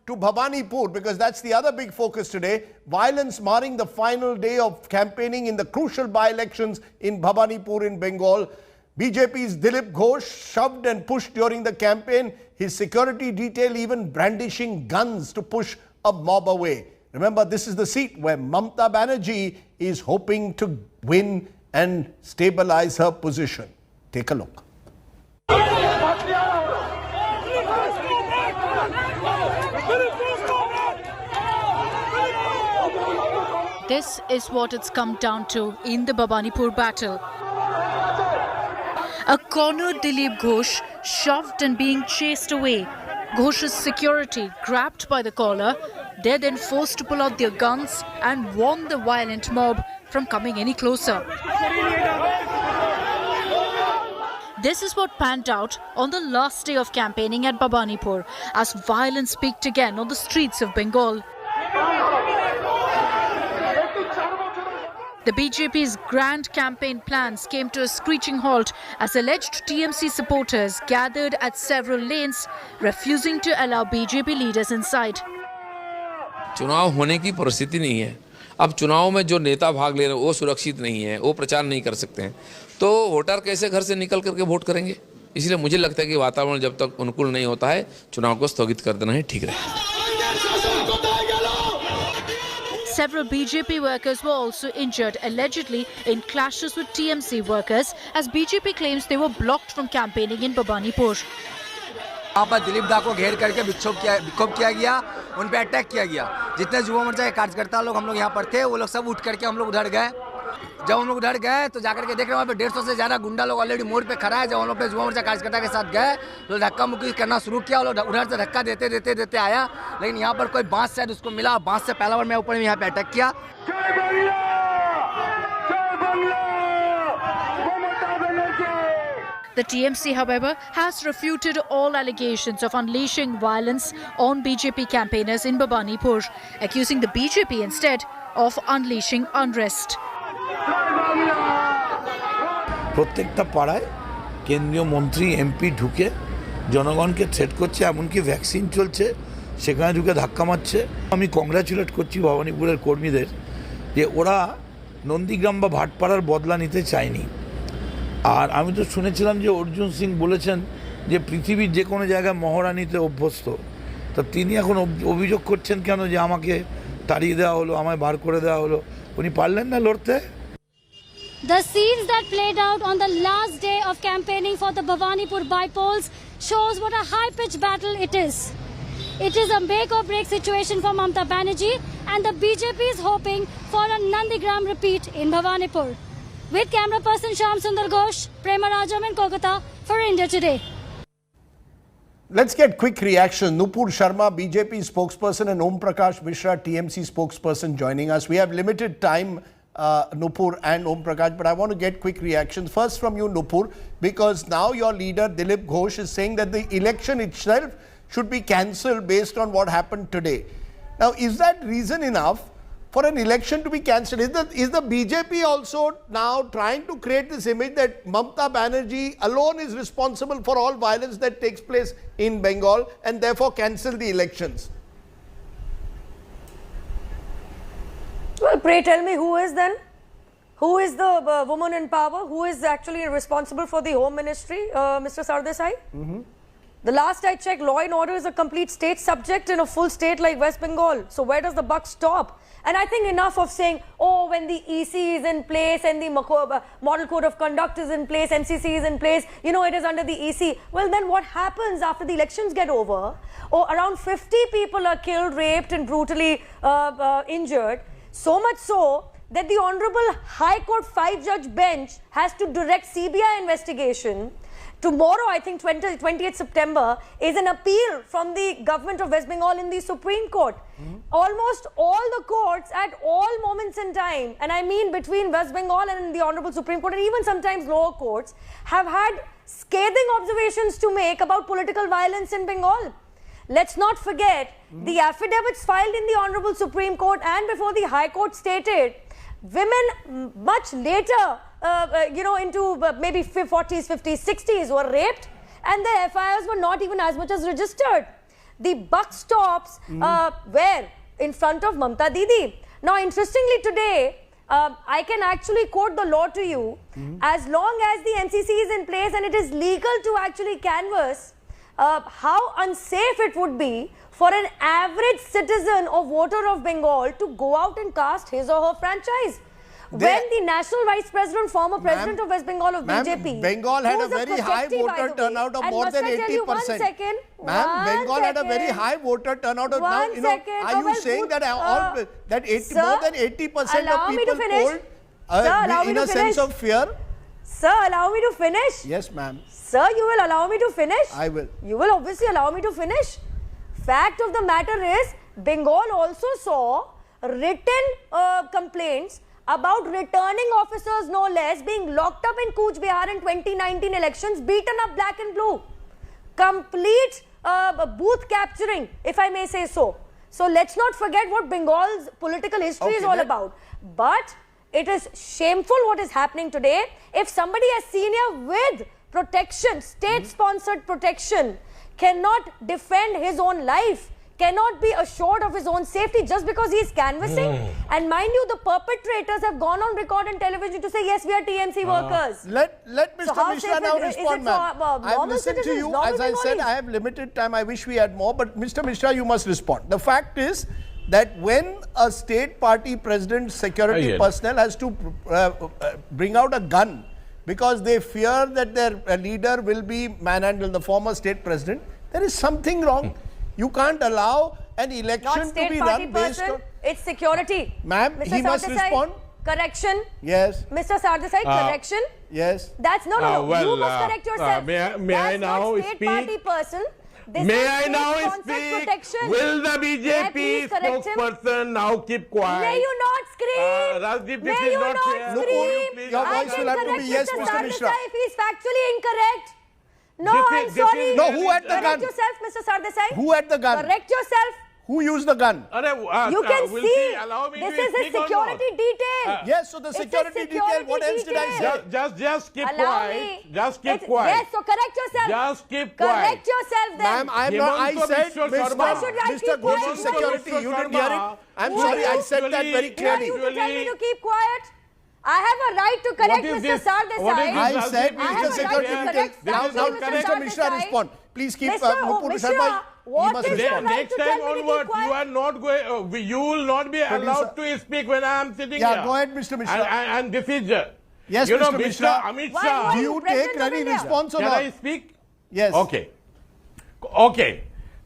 to Bhabanipur, because that's the other big focus today. Violence marring the final day of campaigning in the crucial by-elections in Bhabanipur in Bengal. BJP's Dilip Ghosh shoved and pushed during the campaign, his security detail even brandishing guns to push a mob away. Remember, this is the seat where Mamata Banerjee is hoping to win and stabilize her position. Take a look. This is what it's come down to in the Bhabanipur battle. A cornered Dilip Ghosh shoved and being chased away. Ghosh's security grabbed by the collar. They're then forced to pull out their guns and warn the violent mob from coming any closer. This is what panned out on the last day of campaigning at Bhabanipur as violence peaked again on the streets of Bengal. The BJP's grand campaign plans came to a screeching halt as alleged TMC supporters gathered at several lanes, refusing to allow BJP leaders inside. चुनाव होने की परिस्थिति नहीं है। अब चुनाव में जो नेता भाग ले रहे हैं वो सुरक्षित नहीं है, वो प्रचार नहीं कर सकते हैं, तो वोटर कैसे घर से निकल करके वोट करेंगे? इसलिए मुझे लगता है कि वातावरण जब तक अनुकूल नहीं होता है, चुनाव को स्थगित कर देना ही ठीक रहेगा। Several BJP workers were also injured, allegedly in clashes with TMC workers, as BJP claims they were blocked from campaigning in Bhabanipur. यहाँ पर दिलीप दा को घेर करके विक्षोभ किया गया, उन पे अटैक किया गया। जितने युवा मोर्चा के कार्यकर्ता लोग हम लोग यहाँ पर थे, वो लोग सब उठ करके हम लोग उधर गए। जब हम लोग उधर गए तो जाकर के देख रहे हैं वहाँ पे 150 से ज़्यादा गुंडा लोग ऑलरेडी मोड़ पे खड़ा है। जब हम लोग पे युवा मोर्चा कार्यकर्ता के साथ गए तो धक्का मुक्की करना शुरू किया। वो लोग उधर से धक्का देते आया, लेकिन यहाँ पर कोई बांस शायद उसको मिला, बांस से पहला बार मैं ऊपर में यहाँ पे अटैक किया। The TMC, however, has refuted all allegations of unleashing violence on BJP campaigners in Bhabanipur, accusing the BJP instead of unleashing unrest. প্রত্যেকটা পাড়ায় কেন্দ্রীয় মন্ত্রী এমপি ঢুকে জনগণকে থ্রেট করছে, এমনকি ভ্যাকসিন চলছে সেখানে ঢুকে ধাক্কা মারছে। আমি কংগ্রাচুলেট করছি ভবানীপুরের কর্মীদের যে ওরা নন্দীগ্রাম বা ভাটপাড়ার বদলা নিতে চায়নি। আর আমি তো শুনেছিলাম যে অর্জুন সিং বলেছেন যে পৃথিবীর যে কোনো জায়গায় মহড়া নিতে অভ্যস্ত, তা তিনি এখন অভিযোগ করছেন কেন যে আমাকে তাড়িয়ে দেওয়া হলো, আমায় বার করে দেওয়া হলো? উনি পারলেন না লড়তে? The scenes that played out on the last day of campaigning for the Bhabanipur Bypolls shows what a high-pitched battle it is. It is a make-or-break situation for Mamata Banerjee, and the BJP is hoping for a Nandigram repeat in Bhabanipur. With camera person Shyam Sundar Ghosh, Prema Rajam in Kolkata for India Today. Let's get quick reaction. Nupur Sharma, BJP spokesperson, and Om Prakash Mishra, TMC spokesperson, joining us. We have limited time, Nupur and Om Prakash, but I want to get quick reactions. First from you, Nupur, because now your leader Dilip Ghosh is saying that the election itself should be cancelled based on what happened today. Now, is that reason enough for an election to be cancelled? Is the BJP also now trying to create this image that Mamata Banerjee alone is responsible for all violence that takes place in Bengal and therefore cancel the elections? Well, pray tell me, who is then? Who is the woman in power? Who is actually responsible for the Home Ministry, Mr. Sardesai? The last I checked, law and order is a complete state subject in a full state like West Bengal. So where does the buck stop? And I think enough of saying, oh, when the EC is in place and the Model Code of Conduct is in place, MCC is in place, you know, it is under the EC. Well, then what happens after the elections get over? Oh, around 50 people are killed, raped and brutally injured. So much so that the Honorable High Court 5-judge bench has to direct CBI investigation. Tomorrow, I think 28th September, is an appeal from the government of West Bengal in the Supreme Court. Almost all the courts at all moments in time, and I mean between West Bengal and the Honorable Supreme Court and even sometimes lower courts, have had scathing observations to make about political violence in Bengal. Let's not forget the affidavits filed in the Honorable Supreme Court and before the High Court stated women much later, into maybe 40s, 50s, 60s were raped and the FIRs were not even as much as registered. the buck stops where? In front of Mamata Didi. Now, interestingly today, I can actually quote the law to you. As long as the MCC is in place and it is legal to actually canvass, how unsafe it would be for an average citizen or voter of Bengal to go out and cast his or her franchise. When the national vice president, former president of West Bengal of BJP, Bengal had a very high voter turnout of more than 80%. Ma'am, Bengal had a very high voter turnout of now. You know, are you saying that more than 80% of people polled in a sense of fear? Sir, allow me to finish. Yes, ma'am. Sir, you will allow me to finish? I will. You will obviously allow me to finish. Fact of the matter is, Bengal also saw written complaints about returning officers, no less, being locked up in Cooch Behar in 2019 elections, beaten up black and blue. Complete booth capturing, if I may say so. So let's not forget what Bengal's political history is all about. But it is shameful what is happening today. If somebody as senior with protection, state-sponsored protection, cannot defend his own life, cannot be assured of his own safety just because he is canvassing. And mind you, the perpetrators have gone on record and television to say, yes, we are TMC workers. Let Mr. Mishra now respond, ma'am. I have listened to you. As I said, I have limited time. I wish we had more. But Mr. Mishra, you must respond. The fact is that when a state party president's security personnel has to bring out a gun because they fear that their leader will be manhandled, the former state president, there is something wrong. You can't allow an election to be run based on... It's security. Ma'am, he must respond. Correction. Yes. Mr. Sardesai, correction. Yes. That's no. You must correct yourself. May I now speak? Party person. May I now speak? Will the BJP spokesperson now keep quiet? May you not scream. Rajdeep, May this is you not not fair. scream. Your voice will have to be yes, Mr. Mishra. If he is factually incorrect. No, I'm this sorry. No, who had the gun? Correct yourself, Mr. Sardesai. Who had the gun? Correct yourself. Who used the gun? You can see. This is his security detail. Yes, so the security detail. What else did I say? Just keep quiet. Just keep quiet. Yes, so correct yourself. Just keep quiet. Correct yourself then. Ma'am, I said Mr. Ghosh's security. You didn't hear it? I'm sorry, I said that very clearly. You tell me to keep quiet. I have a right to correct Mr. Sardesai. I said Mr. Security detail. Now, Mr. Mishra respond. Please keep Nupur Sharma. Next time onwards, you are not going. You will not be allowed to speak when I am sitting here. Yeah, go ahead, Mr. Mishra. And this is. Yes, you know, Mr. Mishra. Amit Shah. Do you take any response or not? Can I speak? Yes. Okay. Okay.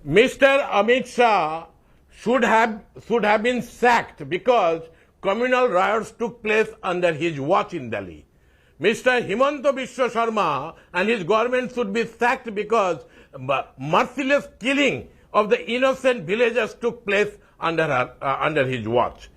Mr. Amit Shah should have been sacked because communal riots took place under his watch in Delhi. Mr. Himanta Biswa Sharma and his government should be sacked because merciless killing of the innocent villagers took place under his watch.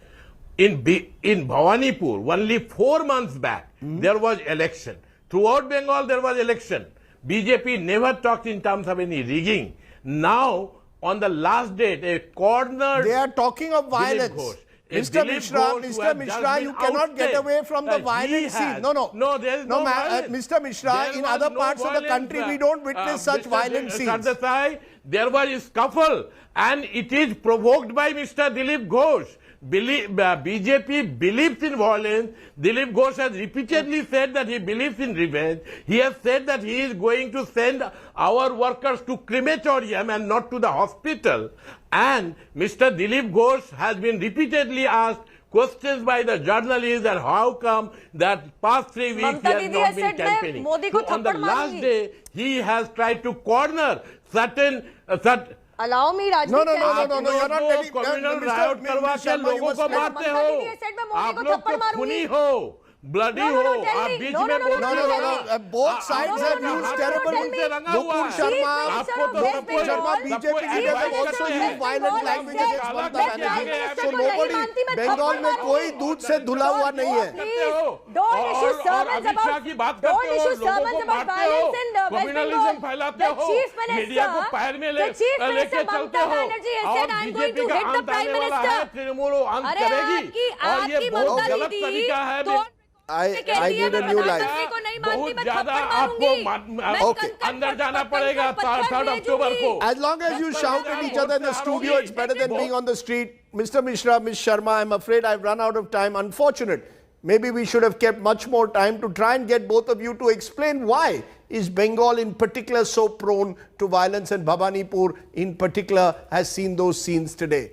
In Bhabanipur, only 4 months back, there was election. Throughout Bengal, there was election. BJP never talked in terms of any rigging. Now, on the last date, a cornered... They are talking of violence. Mr. Mishra, you cannot get away from the violent scene. No, there is no violence. Mr. Mishra, in other parts of the country, we don't witness such violent scenes. Sardesai, there was a scuffle and it is provoked by Mr. Dilip Ghosh. BJP believes in violence. Dilip Ghosh has repeatedly said that he believes in revenge. He has said that he is going to send our workers to crematorium and not to the hospital. And Mr. Dilip Ghosh has been repeatedly asked questions by the journalists that how come that past 3 weeks he has not been campaigning. So on the last day, he has tried to corner certain... Allow me, Rajdeep. No, you're not letting... communal riot करवा के लोगों को मारते हो आप लोग तो खूनी हो bloody हो आप बीच में No. Both sides have used terrible... Nupur Sharma, BJP leaders have also used violent language against Mamata Banerjee. So nobody... Bengal में कोई दूध से धुला हुआ नहीं है. Don't issue sermons about violence in West Bengal. The Chief Minister Mamata Banerjee has said, I'm going to hit the Prime Minister. अरे आपकी बहुत गलत तरीका है. I need a new life. नहीं मानती, बहुत मैं ज्यादा थप्पड़ आपको मारूंगी। मैं Okay. कंकड़ अंदर पर जाना पत्थर पड़ेगा पर पत्थर 3rd भेजूंगी। अक्टूबर को। As long as you shout at each other in the studio, it's better than being on the street. Mr. Mishra, Ms. Sharma, I'm afraid I've run out of time. Unfortunate. Maybe we should have kept much more time to try and get both of you to explain why is Bengal in particular so prone to violence and Bhabanipur in particular has seen those scenes today.